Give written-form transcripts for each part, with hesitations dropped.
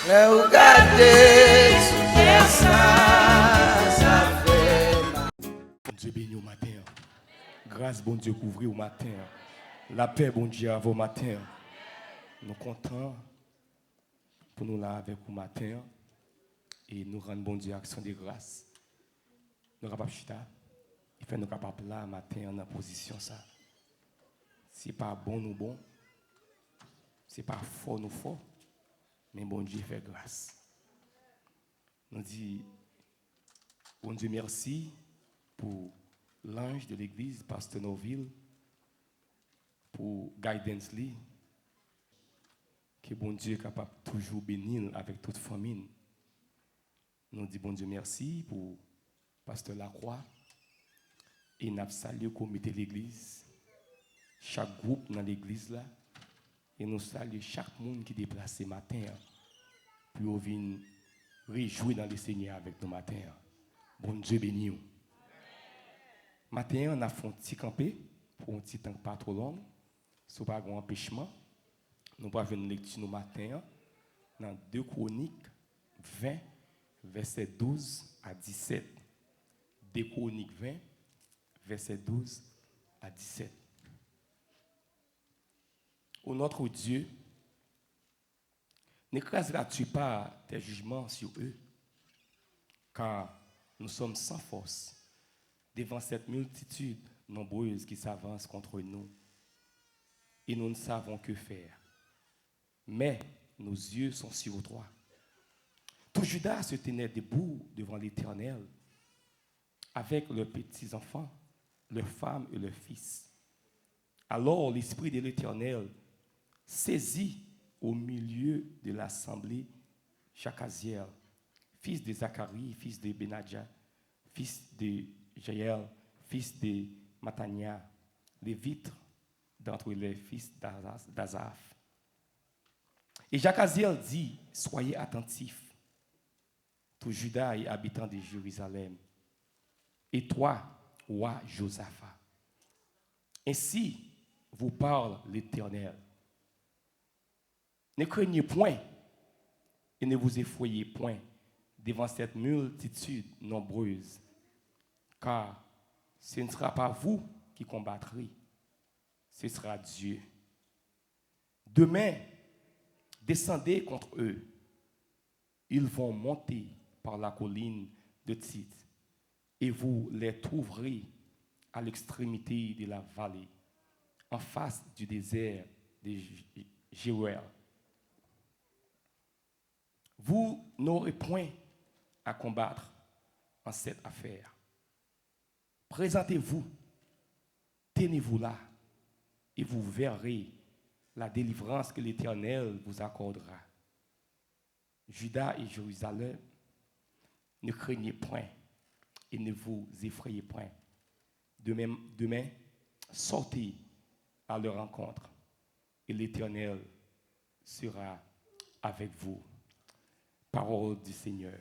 Mais regardez sous terre ça fait. Bon Dieu béni au matin. Grâce, bon Dieu, couvrir au matin. La paix, bon Dieu, à vos matins. Nous comptons pour nous là avec au matin et nous rendre bon Dieu action de grâce. Nous sommes capables de chita. Il fait nous capables là matin en position ça. C'est pas bon nous bon. C'est pas fort nous fort. Mais bon Dieu fait grâce. Nous dit bon Dieu merci pour l'ange de l'église, Pasteur Noville, pour guidance li, que bon Dieu est capable de toujours bénir avec toute famille. Nous disons bon Dieu merci pour Pasteur Lacroix et nous saluons le comité de l'église, chaque groupe dans l'église là, et nous saluons chaque monde qui est déplacé matin pour venir réjouir dans le Seigneur avec nous matin. Bon Dieu béni nous. Matin, on a fait un petit campé pour un petit temps pas trop long. Si pas un empêchement, nous allons faire une lecture nous matin dans 2 Chroniques 20, versets 12 à 17. 2 Chroniques 20, versets 12 à 17. Ô notre Dieu, n'écraseras-tu pas tes jugements sur eux, car nous sommes sans force devant cette multitude nombreuse qui s'avance contre nous, et nous ne savons que faire. Mais nos yeux sont sur toi. Tout Judas se tenait debout devant l'Éternel, avec leurs petits-enfants, leurs femmes et leurs fils. Alors l'Esprit de l'Éternel saisit au milieu de l'assemblée Jacaziel, fils de Zacharie, fils de Benadja, fils de Jaël, fils de Matania, les vitres d'entre les fils d'Azaph. Et Jacaziel dit, soyez attentifs, tout Juda et habitants de Jérusalem, et toi, roi Josaphat. Ainsi vous parle l'Éternel. Ne craignez point et ne vous effrayez point devant cette multitude nombreuse, car ce ne sera pas vous qui combattrez, ce sera Dieu. Demain, descendez contre eux. Ils vont monter par la colline de Tit, et vous les trouverez à l'extrémité de la vallée, en face du désert de Jéruel. Vous n'aurez point à combattre en cette affaire. Présentez-vous, tenez-vous là, et vous verrez la délivrance que l'Éternel vous accordera. Juda et Jérusalem, ne craignez point et ne vous effrayez point. Demain, sortez à leur rencontre, et l'Éternel sera avec vous. Parole du Seigneur.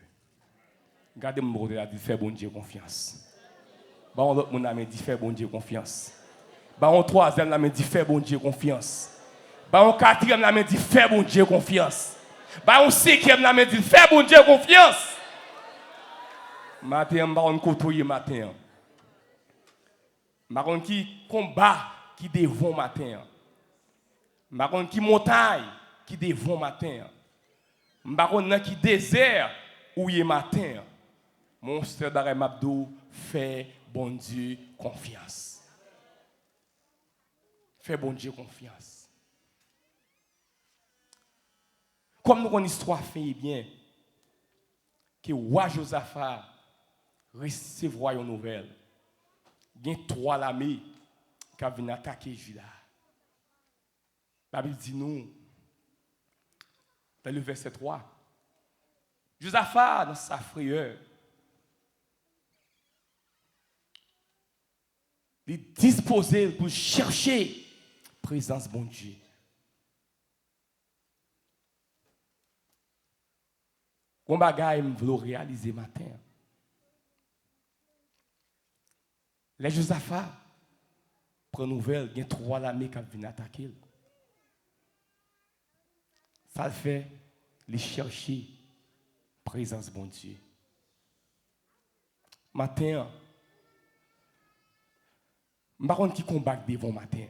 Gardez-moi de la vie, faire bon Dieu confiance. Bah on l'autre mon ami dit faire bon Dieu confiance. Bah on troisième la main dit faire bon Dieu confiance. Bah on quatrième la main dit faire bon Dieu confiance. Bah on cinquième la main dit faire bon Dieu confiance. Matin bah on côtoyer matin. Bah on qui combat qui devant matin. Bah on qui montagne qui devant matin. M'baron qui désert où y est matin. Mon frère d'arrêt Mabdou fait bon Dieu confiance. Fait bon Dieu confiance. Comme nous avons une histoire fait bien que roi Josaphat recevra une nouvelle. Il y a 3 l'armée qui viennent attaquer Juda. La Bible dit nous dans le verset 3. Josaphat, dans sa frayeur, il est disposé pour chercher la présence de bon Dieu. Comme bagaille, je veux réaliser matin. Les Josaphat prennent nouvelle, il y a 3 l'armée qui viennent attaquer. Ça le fait, les chercher présence bon Dieu. Matin, je ne sais pas qui combat devant matin.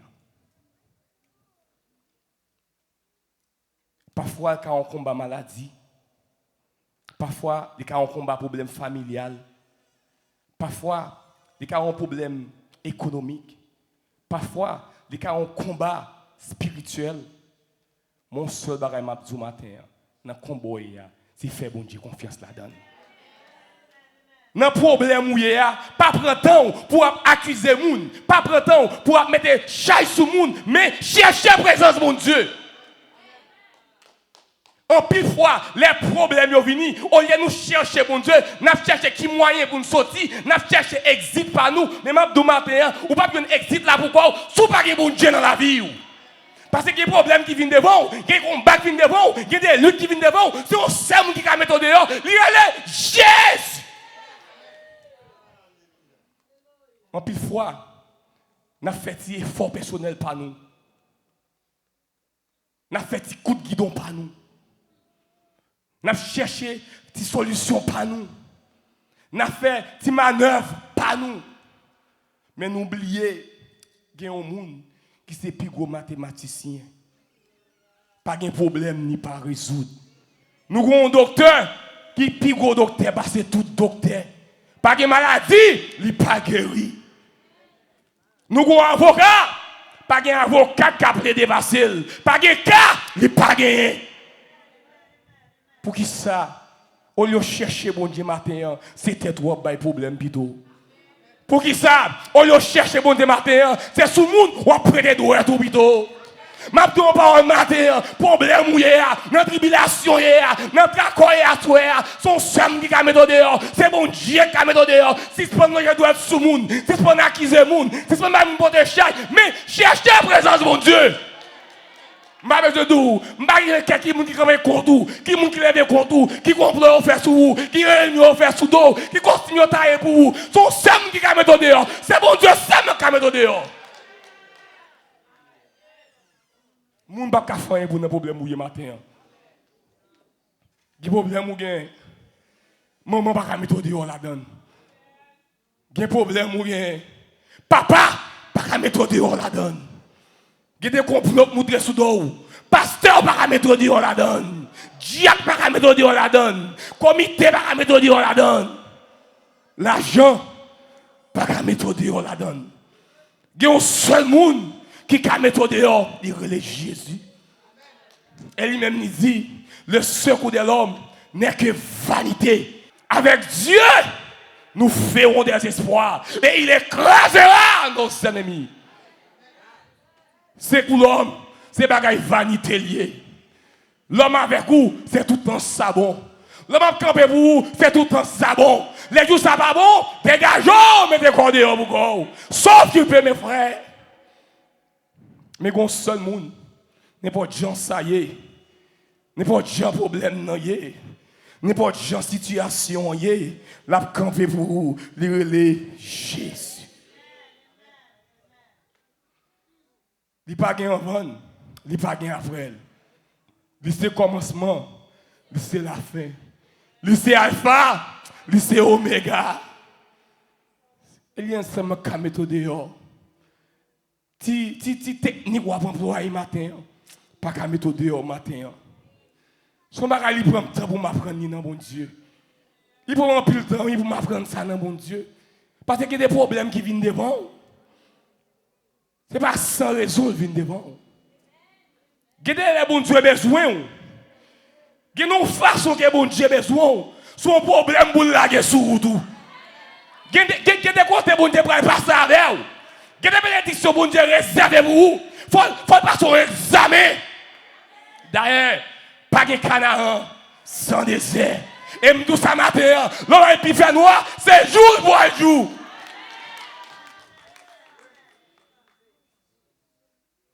Parfois, quand on combat maladie, parfois, quand on combat problème familial, parfois, quand on problème économique, parfois, quand on combat spirituel, mon seul bagage m'a dit matin, dans le combat, c'est faire bon Dieu confiance là-dedans. Dans le problème où il y a, pas prendre temps pour accuser les gens, pas prendre temps pour mettre chaise sur les gens, mais chercher la présence de mon Dieu. En pile fois, les problèmes sont venus, au lieu de nous chercher mon Dieu, nous cherchons qui moyen pour nous sortir, nous cherchons exit par nous, mais même du matin, ou pas un exit là pourquoi, sous pas de bon Dieu dans la vie. Parce qu'il y a des problèmes qui viennent devant, il y a des combats qui viennent devant, il y a des luttes qui viennent devant, c'est un seul qui va mettre dehors, il y a les Jésus. En pile fois, nous avons fait des efforts personnels par nous. Nous avons fait des coups de guidon par nous. Nous avons cherché des solutions par nous. Nous avons fait des manœuvres par nous. Mais nous oublions qu'il y a un monde qui est plus gros mathématicien. Pas de problème ni pas résoudre. Nous avons un docteur qui est plus gros docteur parce que tout docteur. Pas de maladie, il n'est pas guéri. Nous avons un avocat, pas un avocat qui a plaidé facile. Pas de cas, il n'est pas gagné. Pour qui ça, au lieu de chercher bon Dieu matin, c'était trop de problème plutôt. Pour qui ça, au lieu de chercher bon Dieu matin, c'est sous le monde ou après des doigts tout plutôt. Maintenant, par matin, problème où il y a, dans tribulation, dans tracor, son somme qui a mis dehors, c'est bon Dieu qui a mis dehors. Si c'est pas nous qui doit être sous le monde, si c'est pas nous acquiser le monde, si c'est pas même pour te chercher, mais chercher la présence de mon Dieu. Je ne sais pas de qui est contre qui lève contre qui complot faire sur vous, qui réunion faire sous dos, qui continue à tailler pour vous. Son somme qui a mis dehors, c'est bon Dieu, somme qui a mis dehors. Moun pa ka faire pour un problème ou matin. Gen problème ou gen maman pa ka mettre dehors la donne. Gen problème ou gen papa pa ka mettre dehors la donne. Gen des complots montre sous dos. Pasteur pa ka mettre dehors la donne. Diacre pa ka mettre dehors la donne. Comité pa ka mettre dehors la donne. L'argent pa ka mettre dehors la donne. Gen un seul monde qui a mis dehors, il relève Jésus. Et lui-même il dit, le secours de l'homme n'est que vanité. Avec Dieu, nous ferons des espoirs. Et il écrasera nos ennemis. C'est pour l'homme, c'est bagaille vanité lié. L'homme avec vous, c'est tout un sabon. L'homme qui campe pour vous, c'est tout un sabon. Les jours ça pas bon, dégageons, mettez corps dehors pour vous. Sauf tu peux, mes frères. Mais un seul monde, n'importe quel ça y est, n'importe quel problème non y est, n'importe quelle situation y est, la camper pour vous, les Jésus. Il n'y a pas de avant, il n'y a pas de après. Il c'est le commencement, il c'est la fin. Il c'est alpha, il c'est oméga. Il y a un seul qui met dehors. Ti technique ou employer matin, pas qu'à mettre dehors matin. Son bagage il prend temps pour m'apprendre dans bon Dieu. Il prend un peu de temps pour m'apprendre ça dans bon Dieu. Parce qu'il y a des problèmes qui viennent devant. C'est pas sans raison qu'ils viennent devant. Il y a des bon Dieu besoin. Il y a une façon que bon Dieu besoin. Son problème pour laguer sur tout. Il y a des côtés bon Dieu pour passer avec vous. Il y a des bénédictions pour Dieu réservées pour vous. Il faut passer un examen. D'ailleurs, pas de Canaan sans désert. Et nous ça matin, l'homme qui fait noir, c'est jour pour jour.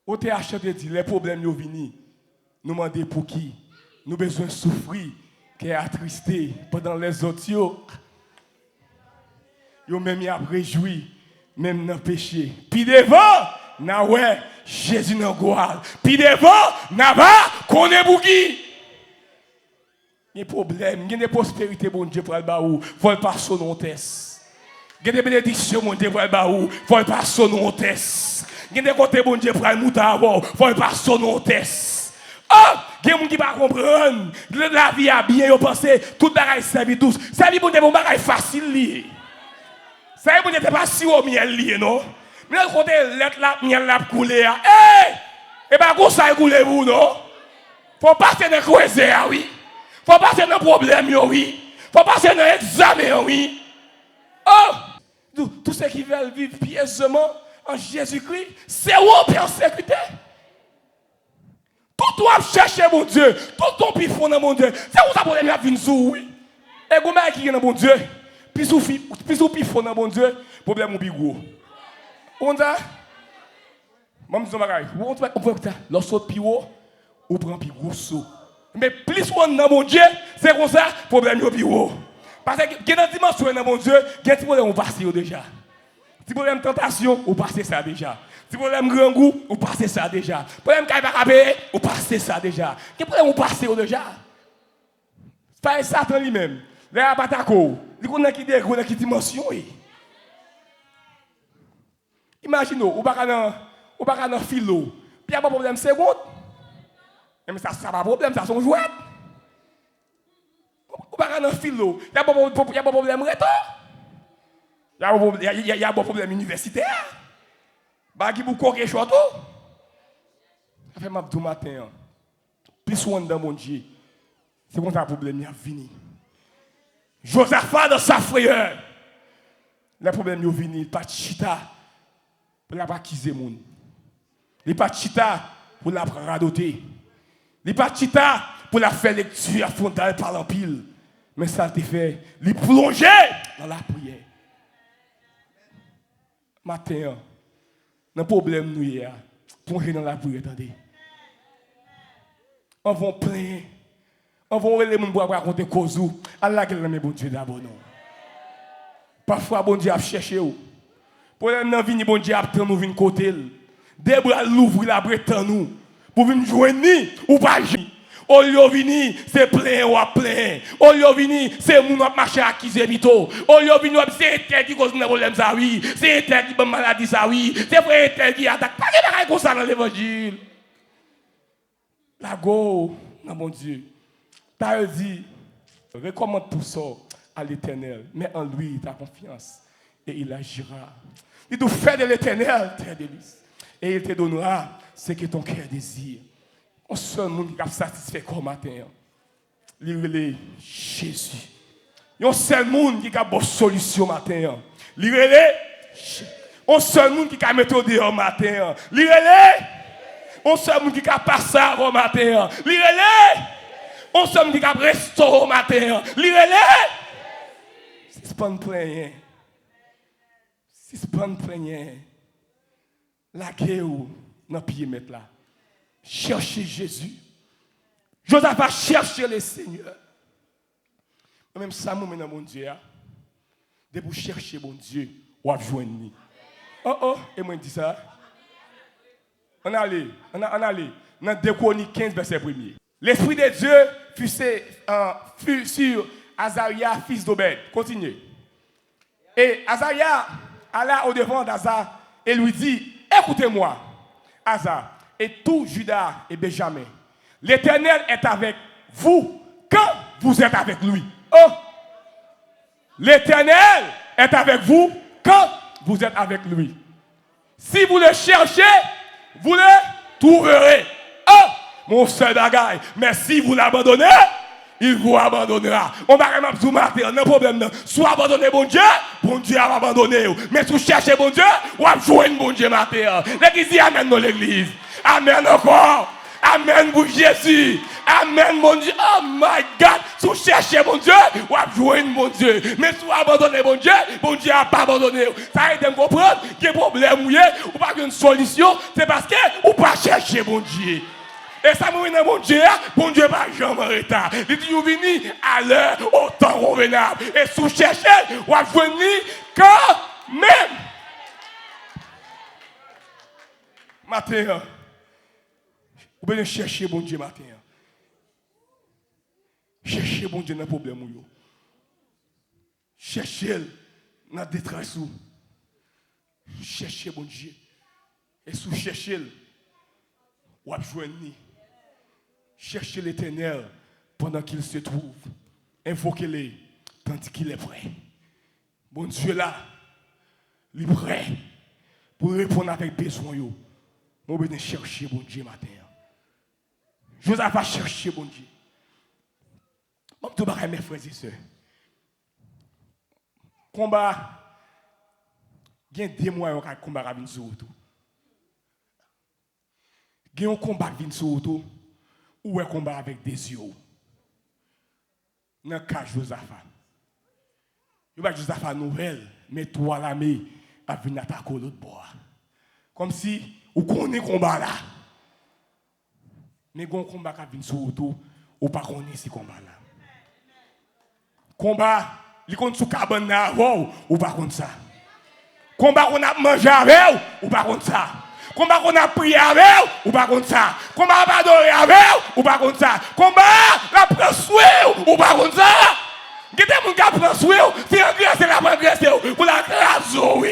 Au TH dit, les problèmes sont venus. Nous demandons pour qui? Nous avons besoin de souffrir, qui est attristé pendant les autres. Yo même y a réjoui. Même dans le péché. Puis devant, na ouais, Jésus dans gloire. Puis devant, na va, qu'on est bougi. Il y a des problèmes, il y a des prospérités, bon Dieu, pour le baou, faut le passer au test. Il y a des bénédictions, mon Dieu, pour le baou, faut le passer au test. Il y a des côtés, bon Dieu, pour le moutarde, faut le passer au test. Oh, il y a des gens qui ne comprennent pas. La vie a bien, ils pensent, tout le bagage servit douce. Servir, bon Dieu, un bagage facile lié. Servir, bon Dieu, c'est pas si au miel lié, non? Mais l'autre côté, la miel l'a coulé. Hey! Et bien, comment ça a coulé, vous, non? Faut passer dans le croisé, oui. Faut passer dans le problème, oui. Faut passer dans l'examen, oui. Oh! Tous ceux qui veulent vivre pieusement en Jésus-Christ, c'est où persécuté. Tout toi chercher mon Dieu, tout ton pifon dans mon Dieu. C'est où ça problème à venir sous, oui. Et comment qui est dans mon Dieu? Plus ou pifon dans mon Dieu, problème ou bigou. On dit, maman dit on peut ça. Lorsque pio, on prend plus gros saut. Mais plus on dans mon Dieu, c'est comme ça, problème est plus haut. Parce que dans la dimension dans mon Dieu, il y a des problèmes, on passe déjà. Si problème tentation, on passe ça déjà. Si problème grand goût, on passe ça déjà. Problème qu'il va payer, on passe ça déjà. Quel problème on passe déjà? C'est pas Satan lui-même. Les abatako, il connaît qui des gros qui dimension. Imaginez, on va dans philo. Puis il y a pas de problème seconde. Mais ça pas problème, ça son jouet. On va dans philo. Il y a pas de problème retard. Il y a pas de problème universitaire. Bah qui vous coquez choix tout. Ça fait ma tout matin. Plus on dans mon Dieu. C'est comme ça le problème est venu. Josaphat dans sa frayeur. Le problème est venu, il pas chita pour la pas acquiser moun. Il pas chita pour la radoter. Il pas chita pour la faire lecture à fondale par l'empile. Mais ça te fait, il plonger dans la prière. Matin, le problème nous est plonger dans la prière, attendez. On va plein. On va les gens pour raconter cause ou Allah qui est bon Dieu d'abord non. Parfois bon Dieu a cherché ou. Pour les gens venir bon Dieu a prendre nous venir côté. Des bras l'ouvrir la breton nous pour venir joindre ou pas. Au lieu vini, c'est plein ou à plein. Au lieu vini, c'est moun qui marche à qui c'est bito. Au lieu vini, c'est interdit cause de problème ça oui. C'est interdit de maladie ça oui. C'est vrai interdit attaque. Pas de bagaille comme ça dans l'évangile. La go, non mon Dieu. T'as dit, recommande tout ça à l'Éternel, mais en lui, ta confiance, et il agira. Il te fait de l'Éternel tes délices, et il te donnera ce que ton cœur désire. On seul monde qui a satisfait comme matin, l'irélé Jésus. Un seul monde qui a une bonne solution matin, l'irélé. Un seul monde qui a méthode au matin, l'irélé. Un seul monde qui a passé au matin, l'irélé. On somme qui a restauré au matin. Lirez-les. C'est pas une plaignée. C'est pas une plaignée. La guerre dans pied mettre là. Cherchez Jésus. Joseph va chercher le Seigneur. Même ça, moi, dans mon Dieu, de pour chercher mon Dieu, ou à joindre. Oh, et moi, je dis ça. On allait. Dans 2 Chroniques 15, verset 1er. L'Esprit de Dieu fut sur Azaria, fils d'Obed. Continuez. Et Azaria alla au-devant d'Asa et lui dit, écoutez-moi, Asa, et tout Juda et Benjamin. L'Éternel est avec vous quand vous êtes avec lui. Oh! L'Éternel est avec vous quand vous êtes avec lui. Si vous le cherchez, vous le trouverez. Oh! Mon seul bagaille. Mais si vous l'abandonnez, il vous abandonnera. On va même vous mater, non problème. Soit abandonner bon Dieu va abandonner. Mais si vous cherchez bon Dieu, vous va jouer bon Dieu mater. L'église dit Amen dans l'église. Amen encore. Amen pour Jésus. Amen mon Dieu. Oh my God. Si vous cherchez bon Dieu, vous va jouer bon Dieu. Mais si vous abandonnez bon Dieu n'a pas abandonné. Ça aide à comprendre qu'il y a un problème ou pas une solution. C'est parce que vous ne pas chercher bon Dieu. Et ça me dit, bon Dieu va jamais en retard. Il dit, vous venez à l'heure, au temps convenable. Et si vous cherchez, vous allez venir quand même. Matin, vous venez chercher bon Dieu matin. Cherchez bon Dieu dans le problème. Cherchez dans la détresse. Cherchez bon Dieu. Et sous cherchez, ou à joindre. Cherchez l'Éternel pendant qu'il se trouve. Invoquez-le tandis qu'il est prêt. Bon Dieu là, il est prêt pour répondre avec besoin. Nous devons chercher bon Dieu matin. Je vous ai pas cherché bon Dieu. Je tout vais mes frères et sœurs. Combat, il y a des mois où le combat va venir sur tout. Il y a un combat qui vient sur tout. Ou un combat avec des yeux. Dans le cas de Josaphat. Il va Josaphat nouvelle, mais toi l'armée a venu attaquer l'autre bord. Comme si vous connaissez le combat là. Mais il y a un combat qui vient sur tout, ou pas connaître ce combat là. Combat, il compte sur cabane là, ou pas contre ça. Combat qu'on a mangé avec, ou pas contre ça. Combat qu'on a prié avec, ou pas contre ça. Combat qu'on a adoré avec, ou pas contre ça. Combat, la prend soin, ou pas contre ça. Il y a des gens qui prennent soin, c'est agressé, la prend agressé, pour la grâce, oui.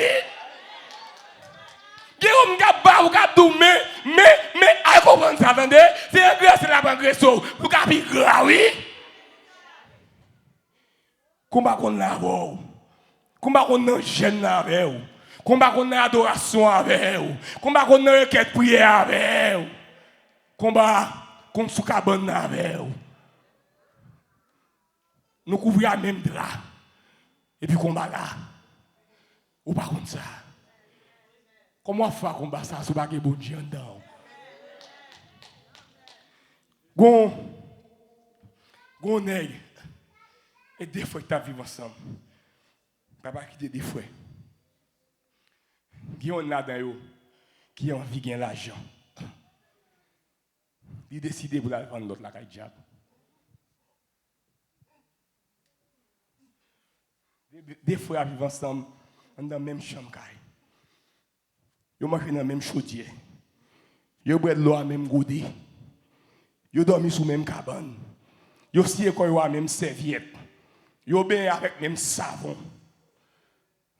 Il y a des gens qui battent, qui dorment, mais, à comprendre ça, attendez, c'est agressé, la prend agressé, pour la grâce, oui. Combat qu'on a avec, combat qu'on a gêne avec. Combat qu'on a adoration avec vous. Combat qu'on a requête prière avec vous. Combat qu'on sous cabane avec vous. Nous couvrons la même drap. Et puis combat là. Ou pas comme ça. Comment faire combat ça si pas que bon Dieu dedans? Gon nèg et des fois que tu vivre ensemble. Papa qui des fois. Il y a un là-dedans qui a envie de gagner l'argent. Il décide pour aller vendre l'autre la caille diable. Des fois, ils vivent ensemble dans la même chambre. Ils mangent dans la même chaudière. Ils boivent de l'eau à la même goudé. Ils dorment sous la même cabane. Ils aussi dans la même serviette. Ils bien avec le même savon.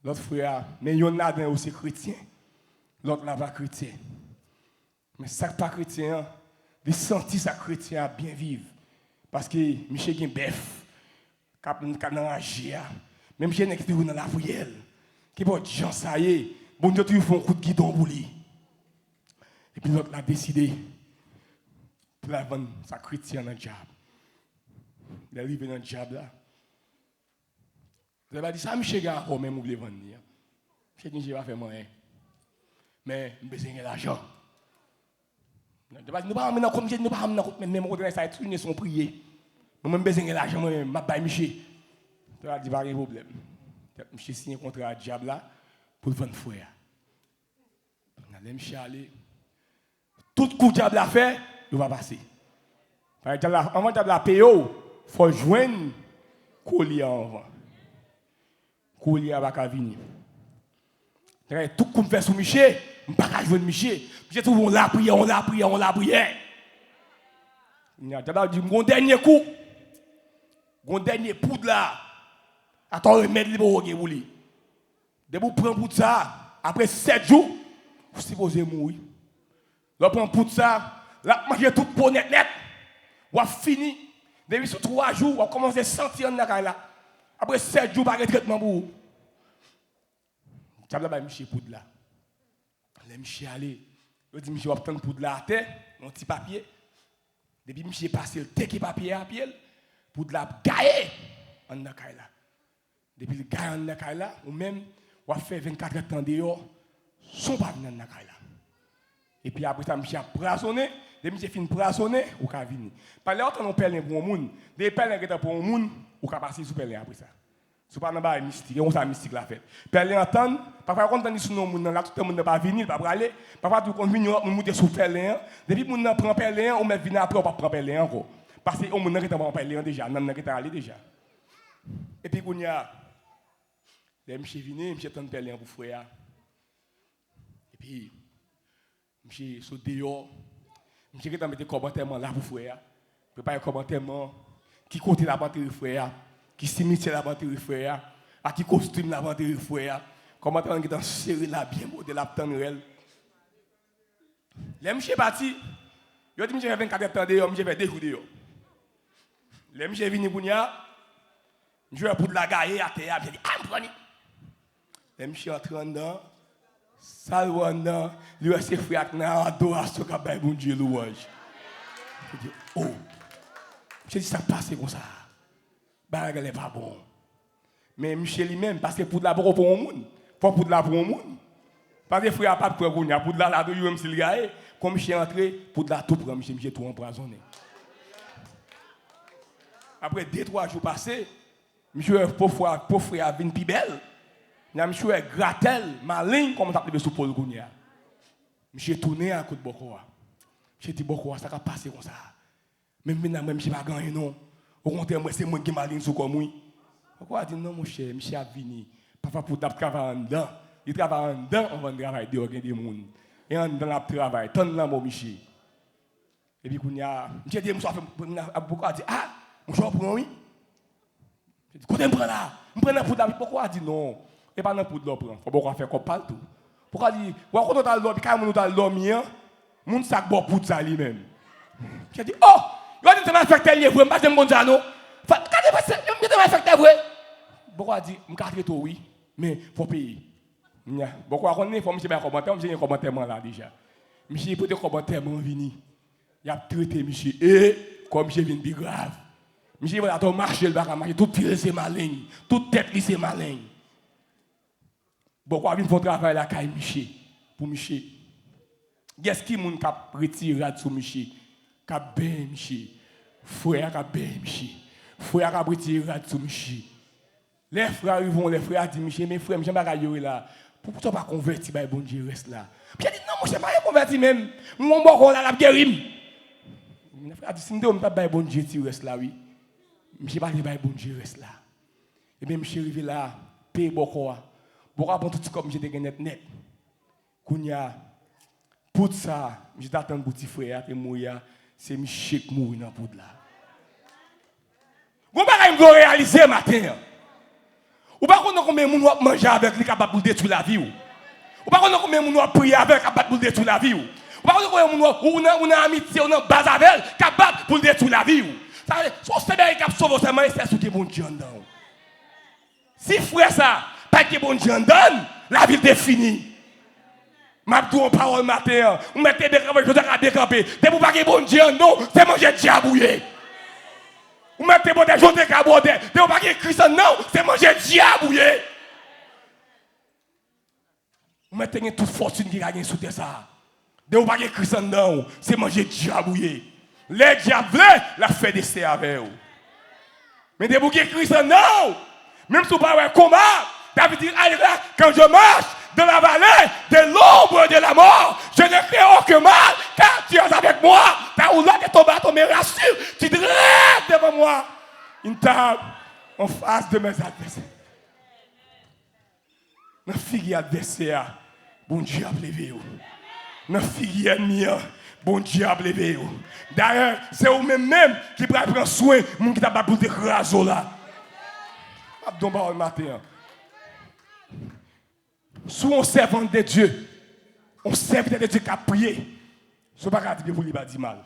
L'autre frère, mais il y en a aussi chrétien. L'autre là pas chrétien. Mais ça pas chrétien, il sentit ça chrétien à bien vivre. Parce que Michel gen bœuf, cap dans agir. Même si n'est dans la prière. Qui bon Jean ça y est, bon Dieu tu font un coup de guidon pour lui. Et puis l'autre a décidé pour la vendre sa chrétien dans le diable. Il est arrivé dans le diable là. Vous avez dit ça, Michel Gars, oh, même vous voulez vendre. Michel dit, je vais faire moyen. Mais, je besoin de l'argent. Nous ne pouvons pas amener comme je ne pouvons pas amener même quand ça est son prier. Moi, je besoin de l'argent, je vais pas Michel. Tu vas dire, pas de problème. Michel signe un contrat à diable là pour vendre frère. Michel aller. Tout coup diable a fait, il va passer. Avant diable a payé, il faut joindre collier en vent. Collier à pas venir. Tout comme fait sous Michel, je ne peux pas jouer Michel. Michel trouve on l'a prié. Il a dit mon dernier coup. Mon dernier poudre là. Attends, remettre les pour lui. Dès que vous prenez poudre ça, après 7 jours, vous supposez mourir. Là prend poudre ça, là manger tout pour net. Vous avez fini. Depuis sur 3 jours, vous commencez à sentir dans là. Après 7 jours, pas de traitement pour vous. J'avais Michel poudre là. Les Michel allé. Je dis Michel va prendre poudre là à terre, un petit papier. Depuis Michel passé le teke papier à pied, poudre là gaé en nakay là. Depuis le gaé en nakay là, ou même on va faire 24 heures dehors, son pas venir en nakay là. Et puis après ça Michel a brassonné, depuis Michel fin brassonner, ou ka venir. Par là on pèlerin pour un monde, des pèlerins qui étaient pour un monde, ou ka passer sous pèlerin après ça. Ce n'est pas un mystique, on ça mystique la fête. Pèlerin entend, parfois quand on dit sur nos monde là tout le monde ne pas venir, pas aller, parfois tout on vient on monter sous pèlerin, depuis on prend pèlerin, on met venir après on pas prend pèlerin encore. Parce que on monde qui pas pèlerin déjà, nan qui allé déjà. Et puis qu'on y a les monsieur vini, monsieur tente pèlerin pour frère. Et puis monsieur saute dehors, monsieur qui t'a mettre commentaire là pour frère. Préparer commentaire qui côté la batterie frère, qui cimetière la batterie frère, à qui costume la batterie frère, comment t'as qui t'en serré là bien beau de la tendrelle. Les monsieur parti, yo dit monsieur 24 ans dehors, monsieur fait deux jours dehors. Les monsieur vini pour nya, je vais pour de la gaille à terre, j'ai dit ah prenez. Les monsieur entrant dedans, salve dedans, lui ses frères na adoration ka bay bon Dieu louange. Je dis oh. Je dis ça passe comme ça. Bagarre n'est pas bon. Mais monsieur lui-même parce que pour de la pour un monde, faut pour de la pour un monde. Parce que frère pas pour gagner, pour de la de même s'il gagne, comme monsieur entré pour de la tout prendre monsieur tout empoisonné. Après 2-3 jours passés, monsieur pour frère vinn pi belle. Monsieur gratel, malin comme ça levé sous Paul Gounia. Monsieur tourné à coup de boko. J'ai dit boko ça va passer comme ça. Même maintenant même je pas gagner non. Au contraire moi c'est moi qui malin sous comme moi. Pourquoi dit non mon cher, monsieur a vini. Papa pour t'a travailler en dedans. Il travaille en dedans, on va travailler dehors des monde. Et en dedans la travail, tant là mon monsieur. Et puis Gounia, j'ai dit monsieur pourquoi dit ah, mon cher prend oui. J'ai dit côté me prend là. Me prend pour David pourquoi dit non. Et pas non pour de l'eau prendre. Faut pas faire comme partout. Pourquoi dit ouais quand on t'a l'eau, quand on t'a dormir, mon sac bon pour ça lui-même. J'ai dit oh, il va dire ça affecter lié vrai, pas j'aime bon ça non. Quand il va affecter vrai. Pourquoi dit me quatre tout oui, mais faut payer. Pourquoi on est faut monsieur bien commentaire, monsieur commentaire là déjà. Monsieur peut te commentaire vini. Il a traité monsieur et comme monsieur vient de grave. Monsieur va ton marcher le bac marcher tout tirer c'est malin, toute tête li c'est malin. Pourquoi vient faire travail la caille monsieur pour monsieur. Qu'est-ce qui moun cap retirer sur monsieur, cap ben monsieur. Frère cap ben monsieur. Frère cap retirer sur monsieur. Les frères vont les frères disent monsieur mes frères j'aime pas yorer là. Pourquoi pas converti bah bon Dieu reste là. Puis il dit non moi je pas converti même. Mon bon là la guérim. Les frères dit si on pas bah bon Dieu tu reste là oui. Monsieur pas bah bon Dieu reste là. Et bien monsieur arrivé là paye beaucoup. Pourquoi bon tout comme j'étais net net. Kounya pour ça, je t'attends petit frère et mourir, c'est monsieur qui mourir dans poudre là. Vous ne pouvez pas réaliser matin. Ou pas qu'on a combien de gens manger avec les capables de détruire la vie ou. Ou pas qu'on a combien de gens prier avec capable de détruire la vie ou. Ou pas qu'on a combien de gens on a amitié, on a base avec capable pour détruire la vie ou. Ça veut dire son Seigneur qui sauve seulement c'est ce qui est bon Dieu dedans. Si frère ça, pas que bon Dieu dedans, la vie est finie. Ma en parole matin, on mettez des campés, je dois décamper. Dès vous pas que bon Dieu non, c'est manger diabouillé. Vous mettez bon des journées cabodé. Dès vous pas que Christ non, c'est manger diabouillé. Vous mettez toute fortune qui gagne sous ça. Dès vous pas que Christ non, c'est manger diabouillé. Les diables la fait des avec vous. Mais dès vous que Christ non, même si vous pas un combat, David dit allez là quand je marche dans la vallée de l'ombre de la mort, je ne crains aucun mal, car tu es avec moi. Ta roulotte et ton bâton me rassure, tu dresses devant moi une table en face de mes adversaires. Notre fille adversaire, bon Dieu a levé. Notre fille ennemie, bon Dieu a levé. D'ailleurs, c'est vous-même qui prend soin de mon qui t'a battu de craso là. Abdon ba le matin. Sous un servant de Dieu, on serviteur de Dieu qui a prié, ce n'est pas dire que vous ne pas dit mal.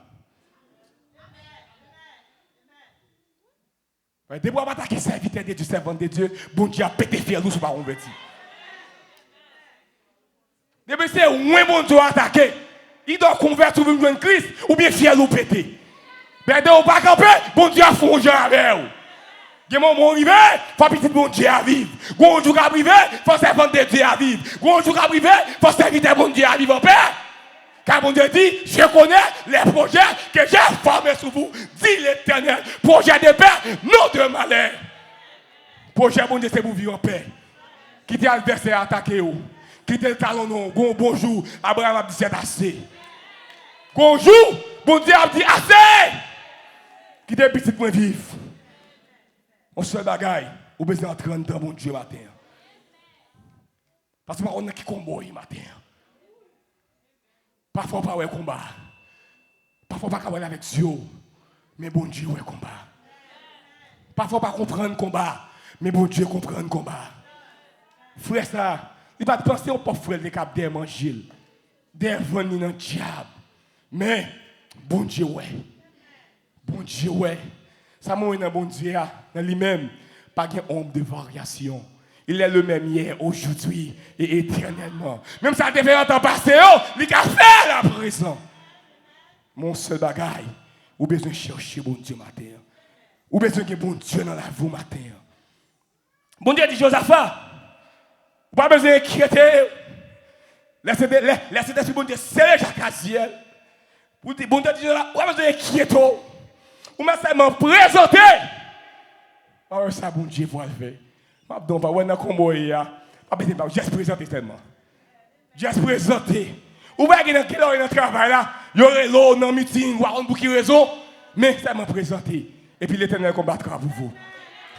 Depuis qu'on attaque le serviteur de Dieu, servant de Dieu, bon Dieu a pété fier nous, ce n'est pas converti. Depuis c'est moins bon Dieu attaqué, il doit convertir ou venir Christ, ou bien fier ou pété. Mais de ou pas camper, bon Dieu a fongé avec vous. Il y a un moment arrivé, il faut petit bon Dieu à vivre. Quand on joue à privé, il faut servant de Dieu à vivre. Quand on joue à privé, il faut servir bon Dieu à vivre en paix. Car bon Dieu dit, je connais les projets que j'ai formés sur vous. Dit l'Éternel, projet de paix, non de malheur. Projet bon Dieu, c'est pour vivre en paix. Quittez l'adversaire attaqué. Quittez le talon, non. Bonjour, Abraham a dit c'est assez. Bonjour, bon Dieu a dit assez. Quittez le petit point vif. On se fait bagaille, ou besoin d'entrer dans mon Dieu matin. Parce que on a qui combat matin. Parfois pas ouais combat. Parfois pas aller avec Dieu, mais bon Dieu ouais combat. Parfois, pas comprendre le combat. Mais bon Dieu comprend le combat. Frère, ça, il va penser au pauvre frère, les cap des manger. Des venus dans le diable. Mais, bon Dieu, ouais. Bon Dieu, ouais. Ça m'a dit, bon Dieu, dans lui-même, pas de ombre de variation. Il est le même hier, aujourd'hui et éternellement. Même ça te fait un temps passé, il a fait la présent. Mon seul bagaille, ou besoin de chercher bon Dieu matin. Ou besoin de bon Dieu dans la vie matin. Bon Dieu dit Josaphat, ou pas besoin d'inquiéter. Laissez bon Dieu serrer Jacques Aziel. Bon Dieu dit Josaphat, ou pas besoin d'inquiéter. Ou m'a seulement présenté. Alors ça bon Dieu va le faire. Donc, pas dans combo juste présenter tellement. Juste présenter. Ou pas que dans quelle heure dans travail là, il y aurait l'eau dans meeting ou on bouquet raison, mais ça m'a présenté et puis l'Éternel combattra pour vous.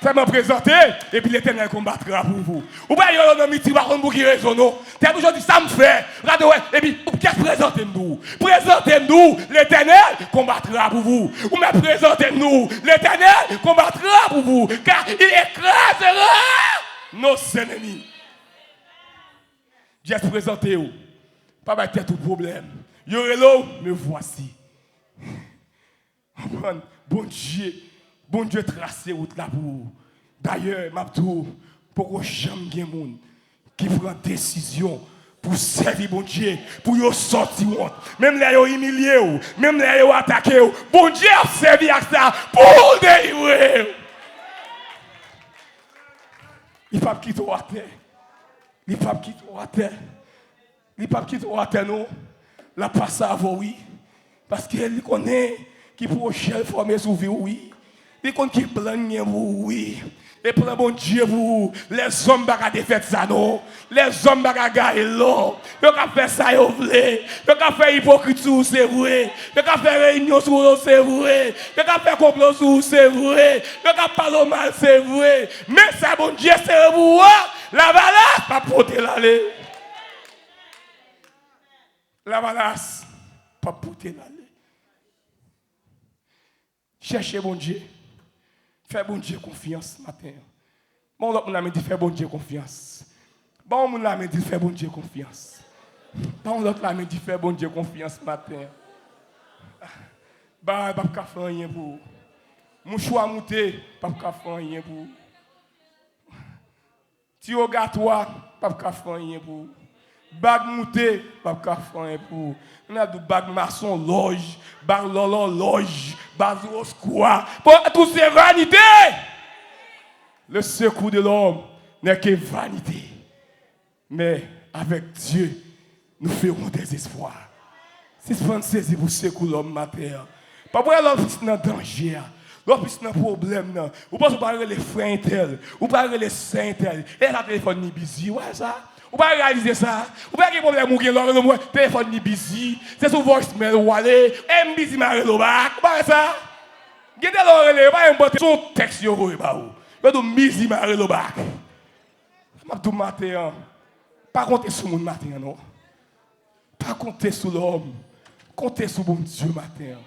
Ça m'a présenté et puis l'Éternel combattra pour vous. Ou pas il y aurait dans meeting ou on bouquet raison non. Tu as toujours dit ça me fait. Regardez et puis qu'est-ce présentez-nous. Présentez-nous, l'Éternel combattra pour vous. Ou me présentez-nous, l'Éternel combattra pour vous car il écrasera nos ennemis. Juste présentez-vous. Pas battre tout problème. Yorelo, me voici. Bon Dieu tracé route là pour. D'ailleurs, Mabdou, pour jamais gen moun qui prend décision pour servir bon Dieu, pour yo sortir honte. Même là yo humilié ou, même là yo attaqué ou. Bon Dieu a servi à ça pour délivrer. Il pas quitter à terre. Il pas quitter à terre. Il pas quitter à terre non. La passe à vous oui. Parce qu'il connaît qui prochaine former sous vie oui. Il connaît qui plan vous oui. Et pour le bon Dieu vous, les hommes baga défaite ça non. Les hommes baga gagner l'eau. Yo ka faire ça yo vle. Yo ka faire hypocrite sous c'est vrai. Yo ka faire réunion sous c'est vrai. Yo ka faire complot sous c'est vrai. Yo ka parler mal c'est vrai. Mais ça bon Dieu c'est vous la balance pas porter l'aller. La balance pas porter l'aller. Cherchez bon Dieu. Fais bon Dieu confiance ce matin. Bon, on a dit fais bon Dieu confiance. Bon, on a dit fais bon Dieu confiance. Bon, l'autre a dit fais bon Dieu confiance ce matin. Bah, pas de faire rien pour. Mon choix monté, pas de faire rien pour. Tio gâteau, pas de faire rien pour. Bag monté, pas de faire rien pour. On a du bag maçon loge, bag lolo loge, bag quoi. Pour tout ces vanités. Le secours de l'homme n'est que vanité. Mais avec Dieu, nous ferons des espoirs. Si vous pensez saisir pour secouer l'homme matin, pas pour l'homme qui est dans danger, l'homme qui est dans problème, ou pas parler les frères intel, ou parler les saints intel, et la téléphone ni busy, ouais ça. Ou pas réaliser ça. Ou pas qu'il problème ou qu'il le téléphone ni busy, c'est sur voicemail ou aller, et busy marre le bac, ou pas ça. Gardez l'oreille, pas un bon son texte yo ba ou. Yo do busy marre le bac. M'a tout matin. Pas compter sur mon matin non. Pas compter sur l'homme. Compter sur bon Dieu matin.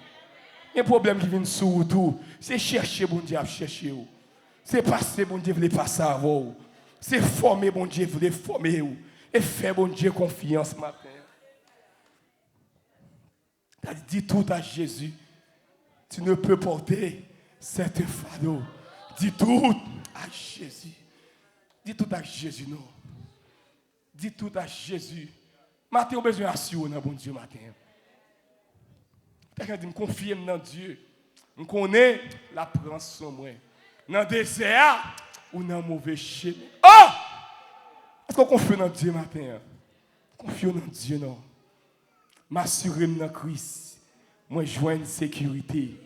Il y a un problème qui vient sur tout, c'est chercher bon Dieu à chercher ou. C'est passer bon Dieu veut passer avant. C'est former bon Dieu veut former ou. Et faire bon Dieu confiance matin. Dis tout à Jésus. Tu ne peux porter cette fardeau. Dis tout à Jésus. Dis tout à Jésus non. Dis tout à Jésus. Matin, on a besoin d'assurer dans bon Dieu matin. Quelqu'un dit, me confie dans Dieu. Je connais la prendre sur moi. Dans le désert ou dans le mauvais chemin. Oh! Est-ce qu'on confie dans Dieu matin? Confie dans Dieu, non. M'assurer dans Christ. Moi, je joins une sécurité.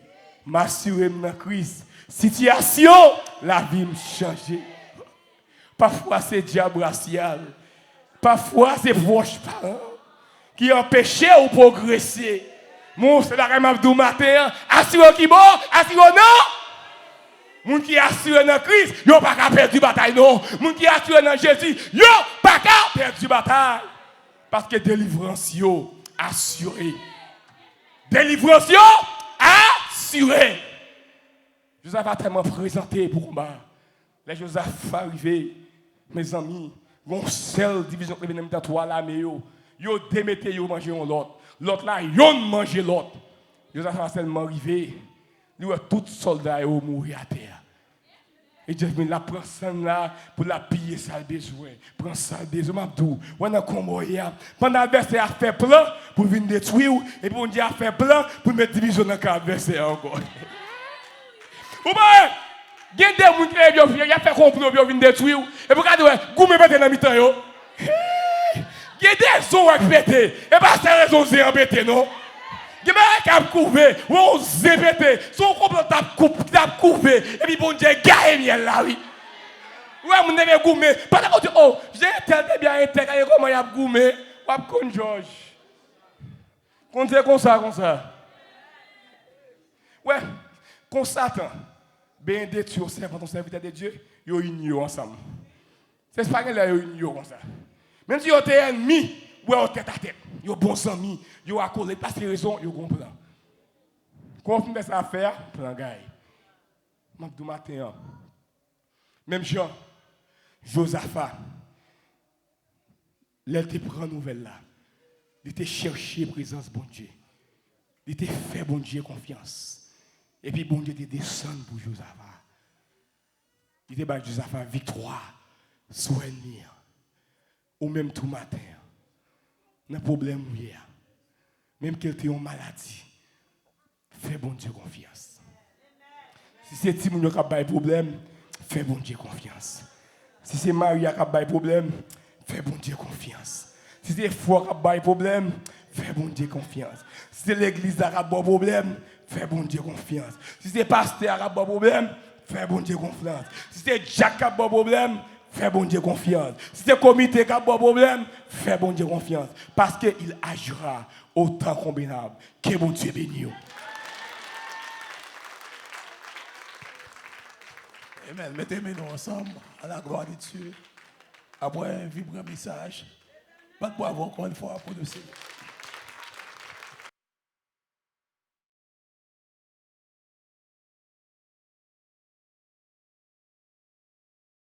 M'assurer dans Christ. Situation, la vie me change. Parfois, c'est diable racial. Parfois, c'est proches parents qui empêchent ou progresser. Mon, c'est la Ramabdou matin. Assurez qui bon, assurez non. Moun qui assure dans Christ, yo pas qu'à perdre du bataille non. Moun qui assure dans Jésus, yo pas qu'à perdre du bataille. Parce que délivrance yo assuré. Délivrance yo assuré. Joseph a tellement présenté pour combat. Les Joseph arrivé, mes amis, une seule division qui vient dans trois là, mais yo démettez yo manger l'autre. L'autre là, yo manger l'autre. Joseph a seulement arrivé, lui a tout soldat yo mourir à terre. Et Dieu la prend ça là pour la piller ça besoin. Prend ça besoin m'abdou. On a combo hier. Pendant l'adversaire a fait plan pour venir détruire et puis on dit a fait plan pour mettre division dans l'adversaire encore. Ou bien, il y a des gens qui ont fait complot pour venir détruire et pour regarder goumé pété dans mi-temps yo. Il y a des gens qui ont pété et pas c'est raison c'est embêté non. Il y a des gens qui ont coupé, on s'est pété, son complot t'a coupé, et puis bon Dieu, gagne bien là, oui. Ouais, on devait goumer. Pendant que oh, j'ai tellement bien été, comment il y a goumé, ou à con George. Comme ça. Ouais, quand Satan, bien détruit au serviteur, ton serviteur de Dieu, ils unissent ensemble. C'est pas que là, ils unissent comme ça. Même si ils sont ennemis, ou en tête à tête, ils sont bons amis, ils sont accolés, parce que raison, ils comprennent. Quand on fait ça à faire, plan gagne. M'abdou matin, même Jean, Josaphat, il te prend nouvelle là. Il te cherché présence bon Dieu. Il te fait bon Dieu confiance. Et puis bon Dieu te descend pour Josaphat. Il te bat Josaphat victoire sur l'ennemi. Ou même tout matin. N'a problème hier. Même qu'il ait une maladie. Fais bon Dieu confiance. Si c'est Timoun qui a un problème, fais bon Dieu confiance. Si c'est Marie qui a un problème, fais bon Dieu confiance. Si c'est foi qui a un problème, fais bon Dieu confiance. Si c'est l'église qui a un problème, fais bon Dieu confiance. Si c'est pasteur qui a un problème, fais bon Dieu confiance. Si c'est Jack qui a un problème, fais bon Dieu confiance. Si c'est comité qui a un problème, fais bon Dieu confiance. Parce qu'il agira autant convenable que bon Dieu béni. Amen. Mettez-nous ensemble à la gloire de Dieu. Après un vibrant message. Pas de bravo encore une fois pour le Seigneur.